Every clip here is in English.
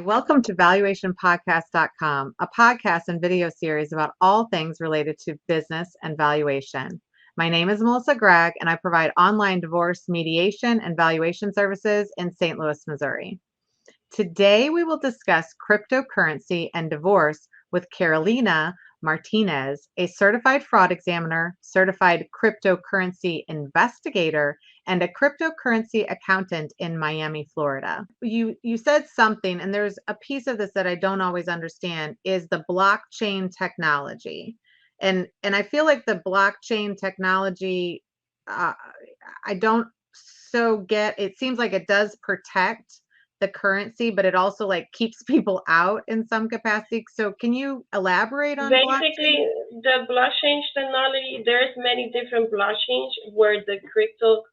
Welcome to valuationpodcast.com, a podcast and video series about all things related to business and valuation. My name is Melissa Gragg, and I provide online divorce mediation and valuation services in St. Louis, Missouri. Today, we will discuss cryptocurrency and divorce with Carolina Martinez, a certified fraud examiner, certified cryptocurrency investigator, and a cryptocurrency accountant in Miami, Florida. You said something, and there's a piece of this that I don't always understand, is the blockchain technology. And I feel like the blockchain technology, I don't so get, it seems like it does protect the currency, but it also like keeps people out in some capacity. So can you elaborate on blockchain? Basically, the blockchain technology, there's many different blockchains where the crypto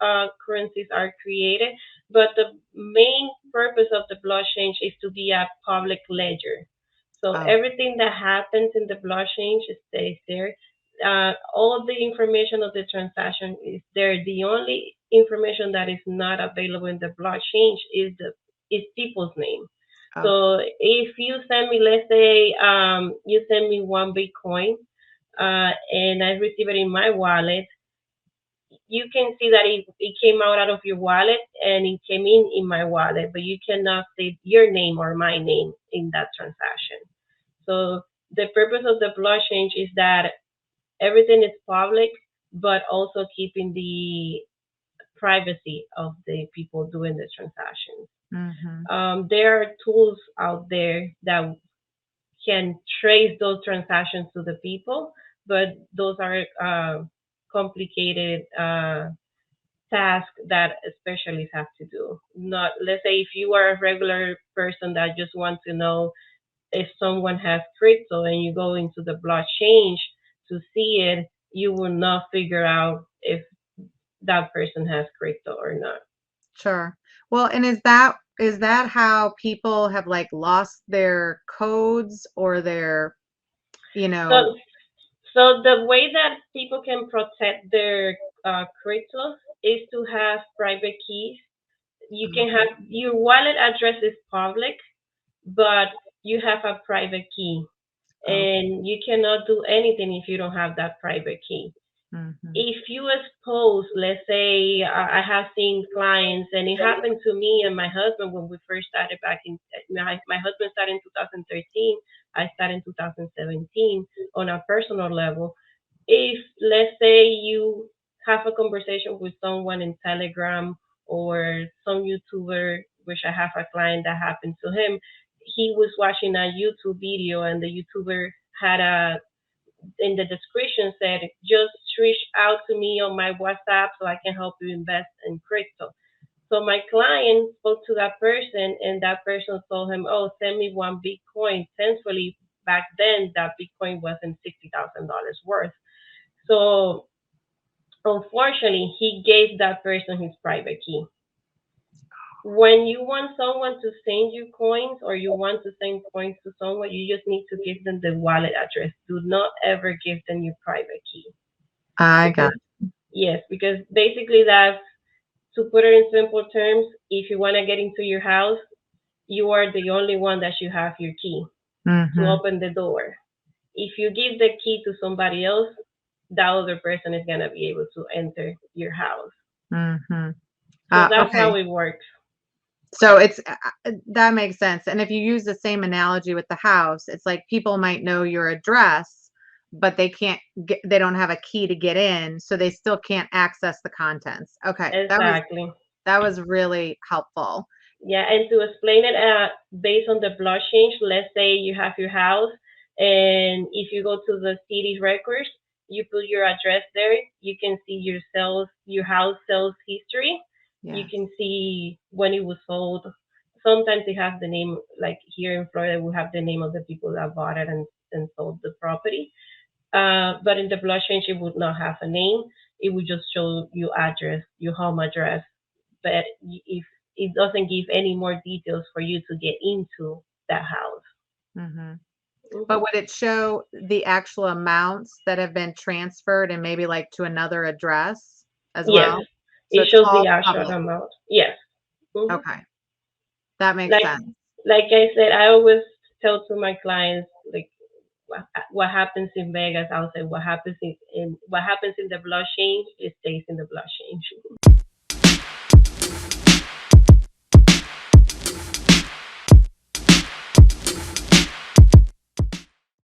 currencies are created, but the main purpose of the blockchain is to be a public ledger. So Oh, everything that happens in the blockchain stays there. All of the information of the transaction is there. The only information that is not available in the blockchain is people's name. oh, So if you send me, let's say, you send me one Bitcoin, and I receive it in my wallet, you can see that it came out of your wallet and it came in my wallet, but you cannot say your name or my name in that transaction. So the purpose of the blockchain is that everything is public, but also keeping the privacy of the people doing the transactions. mm-hmm. There are tools out there that can trace those transactions to the people, but those are complicated tasks that specialists have to do. Not, let's say, if you are a regular person that just wants to know if someone has crypto and you go into the blockchain to see it, you will not figure out if that person has crypto or not. Sure. Well, and is that how people have like lost their codes or their, you know, So, so the way that people can protect their crypto is to have private keys. You can have your wallet address is public, but you have a private key, oh, and you cannot do anything if you don't have that private key. mm-hmm. If you expose, let's say, I have seen clients, and it happened to me and my husband when we first started back in, my husband started in 2013, I started in 2017 on a personal level. If, let's say, you have a conversation with someone in Telegram or some YouTuber, which I have a client that happened to him, he was watching a YouTube video and the YouTuber had a in the description said, just reach out to me on my WhatsApp so I can help you invest in crypto. So my client spoke to that person, and that person told him, oh, send me one Bitcoin. Thankfully, back then, that Bitcoin wasn't $60,000 worth. So unfortunately, he gave that person his private key. When you want someone to send you coins or you want to send coins to someone, you just need to give them the wallet address. Do not ever give them your private key. I got Because, yes, because basically that's, to put it in simple terms, if you want to get into your house, you are the only one that should have your key to mm-hmm. open the door. If you give the key to somebody else, that other person is going to be able to enter your house. Mm-hmm. So that's Okay. how it works. So it's that makes sense. And if you use the same analogy with the house, it's like people might know your address, but they don't have a key to get in, so they still can't access the contents. Okay. Exactly. That was really helpful. Yeah, and to explain it based on the blockchain, let's say you have your house, and if you go to the city records, you put your address there, you can see your house sales history. You Yes. can see when it was sold. Sometimes they have the name, like here in Florida, we have the name of the people that bought it and sold the property. But in the blockchain, it would not have a name. It would just show you address, your home address, but if it doesn't give any more details for you to get into that house. Mm-hmm. But Hmm. would it show the actual amounts that have been transferred and maybe like to another address as Yes, well? So it it's shows all the actual public. amount. Yes. Hmm. Okay. That makes Like sense. Like I said, I always tell to my clients, like, what happens in Vegas, I'll say what happens in what happens in the blockchain, it stays in the blockchain.